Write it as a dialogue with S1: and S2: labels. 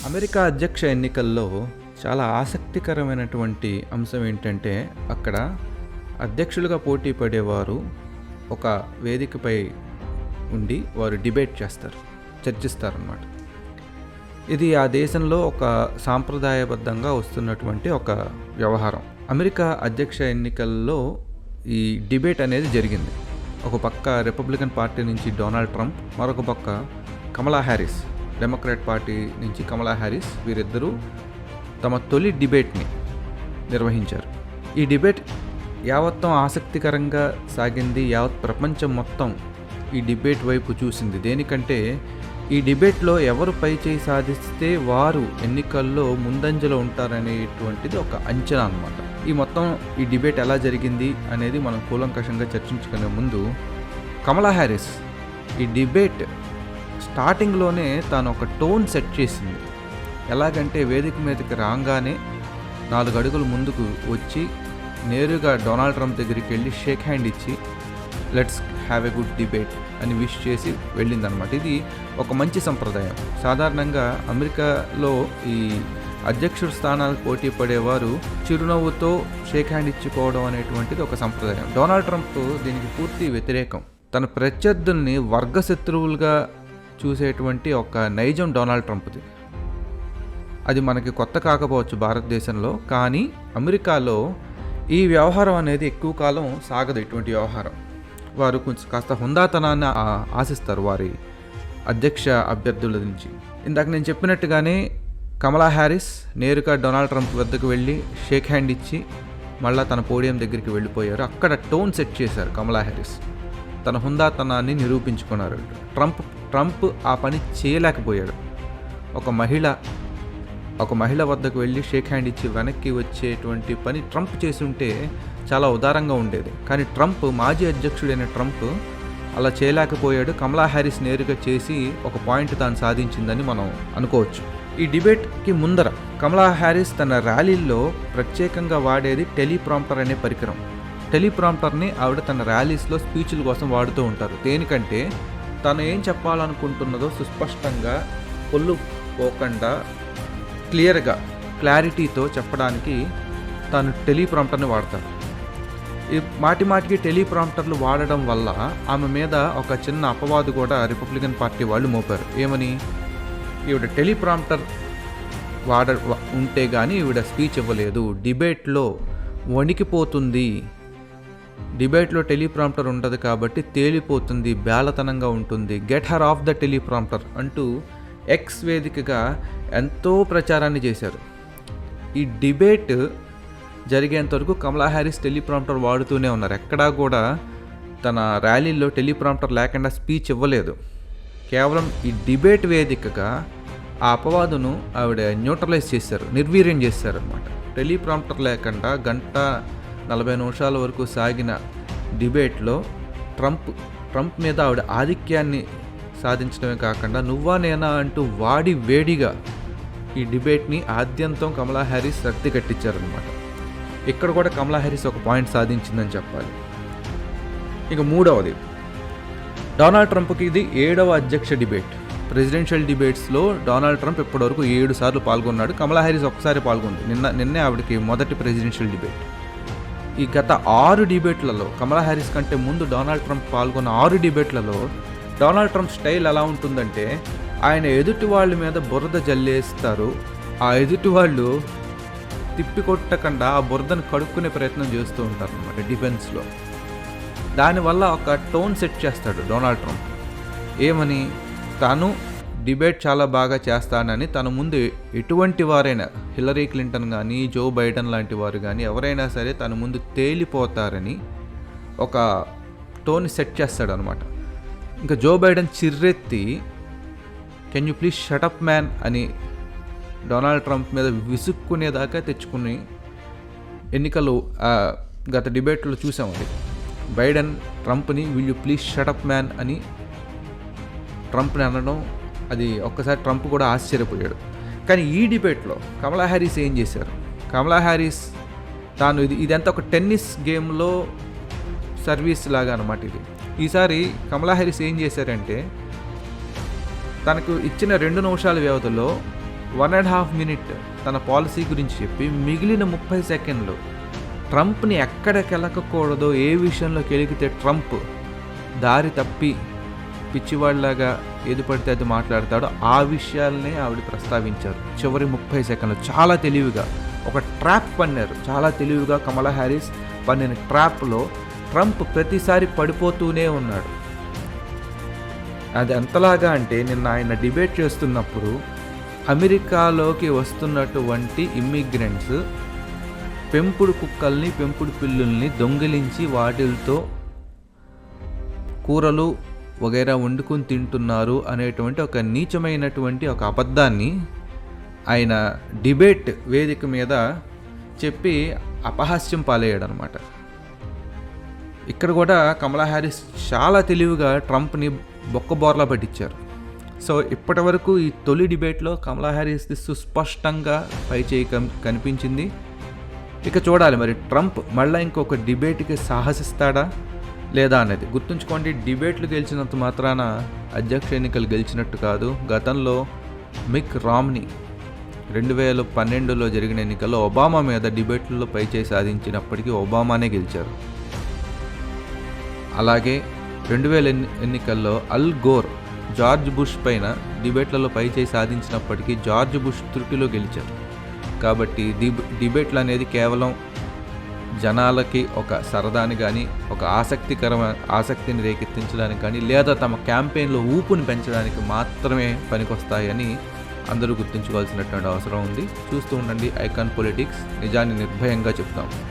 S1: America అధ్యక్ష ఎన్నికల్లో చాలా ఆసక్తికరమైనటువంటి అంశం ఏంటంటే, అక్కడ అధ్యక్షులుగా పోటీ పడేవారు ఒక వేదికపై ఉండి వారు డిబేట్ చేస్తారు, చర్చిస్తారన్నమాట. ఇది ఆ దేశంలో ఒక సాంప్రదాయబద్ధంగా వస్తున్నటువంటి ఒక వ్యవహారం. అమెరికా అధ్యక్ష ఎన్నికల్లో ఈ డిబేట్ అనేది జరిగింది. ఒక పక్క రిపబ్లికన్ పార్టీ నుంచి డొనాల్డ్ ట్రంప్, మరొక పక్క కమలా హ్యారిస్, డెమోక్రాట్ పార్టీ నుంచి కమలా హ్యారిస్, వీరిద్దరూ తమ తొలి డిబేట్ని నిర్వహించారు. ఈ డిబేట్ యావత్తం ఆసక్తికరంగా సాగింది. యావత్ ప్రపంచం మొత్తం ఈ డిబేట్ వైపు చూసింది. దేనికంటే ఈ డిబేట్లో ఎవరు పైచేయి సాధిస్తే వారు ఎన్నికల్లో ముందంజలో ఉంటారనేటువంటిది ఒక అంచనా అన్నమాట. ఈ డిబేట్ ఎలా జరిగింది అనేది మనం కూలంకషంగా చర్చించుకునే ముందు, కమలా హ్యారిస్ ఈ డిబేట్ స్టార్టింగ్లోనే తాను ఒక టోన్ సెట్ చేసింది. ఎలాగంటే వేదిక మీదకి రాగానే 4 అడుగులు ముందుకు వచ్చి నేరుగా డొనాల్డ్ ట్రంప్ దగ్గరికి వెళ్ళి షేక్ హ్యాండ్ ఇచ్చి let's have a good debate అని విష్ చేసి వెళ్ళిందనమాట. ఇది ఒక మంచి సంప్రదాయం. సాధారణంగా అమెరికాలో ఈ అధ్యక్షుడి స్థానాలకు పోటీ పడేవారు చిరునవ్వుతో షేక్ హ్యాండ్ ఇచ్చుకోవడం అనేటువంటిది ఒక సంప్రదాయం. డొనాల్డ్ ట్రంప్ దీనికి పూర్తి వ్యతిరేకం. తన ప్రత్యర్థుల్ని వర్గశత్రువులుగా చూసేటువంటి ఒక నైజం డొనాల్డ్ ట్రంప్ది. అది మనకి కొత్త కాకపోవచ్చు భారతదేశంలో, కానీ అమెరికాలో ఈ వ్యవహారం అనేది ఎక్కువ కాలం సాగదు. ఇటువంటి వ్యవహారం వారు కొంచెం కాస్త హుందాతనాన్ని ఆశిస్తారు వారి అధ్యక్ష అభ్యర్థుల నుంచి. ఇందాక నేను చెప్పినట్టుగానే కమలా హ్యారిస్ నేరుగా డొనాల్డ్ ట్రంప్ వద్దకు వెళ్ళి షేక్ హ్యాండ్ ఇచ్చి మళ్ళీ తన పోడియం దగ్గరికి వెళ్ళిపోయారు. అక్కడ టోన్ సెట్ చేశారు కమలా హ్యారిస్. తన హుందాతనాన్ని నిరూపించుకున్నారు. ట్రంప్ ఆ పని చేయలేకపోయాడు. ఒక మహిళ వద్దకు వెళ్ళి షేక్ హ్యాండ్ ఇచ్చి వెనక్కి వచ్చేటువంటి పని ట్రంప్ చేసి ఉంటే చాలా ఉదారంగా ఉండేది. కానీ మాజీ అధ్యక్షుడైన ట్రంప్ అలా చేయలేకపోయాడు. కమలా హ్యారిస్ నేరుగా చేసి ఒక పాయింట్ తాను సాధించిందని మనం అనుకోవచ్చు. ఈ డిబేట్కి ముందర కమలా హ్యారిస్ తన ర్యాలీల్లో ప్రత్యేకంగా వాడేది టెలిప్రాంప్టర్ అనే పరికరం. టెలిప్రాంప్టర్ని ఆవిడ తన ర్యాలీస్లో స్పీచ్ల కోసం వాడుతూ ఉంటారు. దేనికంటే తను ఏం చెప్పాలనుకుంటున్నదో సుస్పష్టంగా, పొల్లు పోకుండా, క్లారిటీతో చెప్పడానికి తాను టెలిప్రాంప్టర్ని వాడతారు. ఈ మాటికి టెలిప్రాంప్టర్లు వాడడం వల్ల ఆమె మీద ఒక చిన్న అపవాదు కూడా రిపబ్లికన్ పార్టీ వాళ్ళు మోపారు. ఏమని? ఈవిడ టెలిప్రాంప్టర్ ఉంటే కానీ ఈవిడ స్పీచ్ ఇవ్వలేదు, డిబేట్లో వణికిపోతుంది, డిబేట్లో టెలిప్రాంప్టర్ ఉండదు కాబట్టి తేలిపోతుంది, బేలతనంగా ఉంటుంది, get her of the teleprompter అంటూ ఎక్స్ వేదికగా ఎంతో ప్రచారాన్ని చేశారు. ఈ డిబేట్ జరిగేంతవరకు కమలా హ్యారిస్ టెలిప్రాంప్టర్ వాడుతూనే ఉన్నారు. ఎక్కడా కూడా తన ర్యాలీలో టెలిప్రాంప్టర్ లేకుండా స్పీచ్ ఇవ్వలేదు. కేవలం ఈ డిబేట్ వేదికగా ఆ అపవాదును ఆవిడ న్యూట్రలైజ్ చేశారు, నిర్వీర్యం చేశారు అనమాట. టెలిప్రాంప్టర్ లేకుండా 1:40 నిమిషాల వరకు సాగిన డిబేట్లో ట్రంప్ మీద ఆవిడ ఆధిక్యాన్ని సాధించడమే కాకుండా నువ్వా నేనా అంటూ వేడిగా ఈ డిబేట్ని ఆద్యంతం కమలా హ్యారిస్ రక్తి కట్టించారనమాట. ఇక్కడ కూడా కమలా హ్యారిస్ ఒక పాయింట్ సాధించిందని చెప్పాలి. ఇక మూడవది, డొనాల్డ్ ట్రంప్కి ఇది 7వ అధ్యక్ష డిబేట్. ప్రెసిడెన్షియల్ డిబేట్స్లో డొనాల్డ్ ట్రంప్ ఇప్పటివరకు 7 సార్లు పాల్గొన్నాడు. కమలా హ్యారిస్ ఒక్కసారి పాల్గొంది. నిన్నే ఆవిడకి మొదటి ప్రెసిడెన్షియల్ డిబేట్. ఈ గత 6 డిబేట్లలో, కమలా హ్యారిస్ కంటే ముందు డొనాల్డ్ ట్రంప్ పాల్గొన్న 6 డిబేట్లలో డొనాల్డ్ ట్రంప్ స్టైల్ ఎలా ఉంటుందంటే, ఆయన ఎదుటి వాళ్ళ మీద బురద జల్లేస్తారు, ఆ ఎదుటి వాళ్ళు తిప్పికొట్టకుండా ఆ బురదను కడుక్కునే ప్రయత్నం చేస్తూ ఉంటారు అన్నమాట డిఫెన్స్లో. దానివల్ల ఒక టోన్ సెట్ చేస్తాడు డొనాల్డ్ ట్రంప్. ఏమని? తాను డిబేట్ చాలా బాగా చేస్తానని, తన ముందు ఎటువంటి వారైనా, హిల్లరీ క్లింటన్ కానీ, జో బైడెన్ లాంటి వారు కానీ ఎవరైనా సరే తన ముందు తేలిపోతారని ఒక టోన్ సెట్ చేస్తాడు అనమాట. ఇంకా జో బైడెన్ చిర్రెత్తి can you please shut up man అని డొనాల్డ్ ట్రంప్ మీద విసుక్కునేదాకా తెచ్చుకుని ఎన్నికలు గత డిబేట్లో చూసాం. అది బైడెన్ ట్రంప్ని will you please shut up man అని ట్రంప్ని అనడం, అది ఒక్కసారి ట్రంప్ కూడా ఆశ్చర్యపోయాడు. కానీ ఈ డిబేట్లో కమలా హ్యారిస్ ఏం చేశారు? కమలా హ్యారిస్ తాను ఇదంతా ఒక టెన్నిస్ గేమ్లో సర్వీస్ లాగా అనమాట. ఈసారి కమలా హ్యారిస్ ఏం చేశారంటే, తనకు ఇచ్చిన 2 నిమిషాల వ్యవధిలో 1.5 మినిట్ తన పాలసీ గురించి చెప్పి మిగిలిన 30 సెకండ్లు ట్రంప్ని ఎక్కడ కెలకకూడదో, ఏ విషయంలో కెలికితే ట్రంప్ దారి తప్పి పిచ్చివాడిలాగా ఏది పడితే అది మాట్లాడతాడో ఆ విషయాలనే ఆవిడ ప్రస్తావించారు. చివరి 30 సెకండ్లు చాలా తెలివిగా ఒక ట్రాప్ పన్నారు. చాలా తెలివిగా కమలా హ్యారిస్ పన్నిన ట్రాప్లో ట్రంప్ ప్రతిసారి పడిపోతూనే ఉన్నాడు. అది ఎంతలాగా అంటే నిన్న ఆయన డిబేట్ చేస్తున్నప్పుడు అమెరికాలోకి వస్తున్నటువంటి ఇమ్మిగ్రెంట్స్ పెంపుడు కుక్కల్ని, పెంపుడు పిల్లుల్ని దొంగిలించి వాటితో కూరలు వగైరా వండుకొని తింటున్నారు అనేటువంటి ఒక నీచమైనటువంటి ఒక అబద్ధాన్ని ఆయన డిబేట్ వేదిక మీద చెప్పి అపహాస్యం పాలయ్యాడు అనమాట. ఇక్కడ కూడా కమలా హ్యారిస్ చాలా తెలివిగా ట్రంప్ని బొక్కబోర్లా పట్టించారు. సో ఇప్పటి వరకు ఈ తొలి డిబేట్లో కమలా హ్యారిస్ సుస్పష్టంగా పైచేయి కనిపించింది. ఇక చూడాలి మరి ట్రంప్ మళ్ళీ ఇంకొక డిబేట్కి సాహసిస్తాడా లేదా అనేది. గుర్తుంచుకోండి, డిబేట్లు గెలిచినంత మాత్రాన అధ్యక్ష ఎన్నికలు గెలిచినట్టు కాదు. గతంలో మిక్ రామ్నీ 2012లో జరిగిన ఎన్నికల్లో ఒబామా మీద డిబేట్లలో పైచేయి సాధించినప్పటికీ ఒబామానే గెలిచారు. అలాగే 2000 ఎన్నికల్లో అల్ గోర్ జార్జ్ బుష్ పైన డిబేట్లలో పైచేయి సాధించినప్పటికీ జార్జ్ బుష్ త్రుటిలో గెలిచారు. కాబట్టి డిబేట్లు అనేది కేవలం జనాలకి ఒక సరదాని కానీ, ఒక ఆసక్తిని రేకెత్తించడానికి కానీ, లేదా తమ క్యాంపెయిన్లో ఊపుని పెంచడానికి మాత్రమే పనికొస్తాయని అందరూ గుర్తుంచుకోవాల్సినటువంటి అవసరం ఉంది. చూస్తూ ఉండండి ఐకాన్ పొలిటిక్స్, నిజాన్ని నిర్భయంగా చెప్తాం.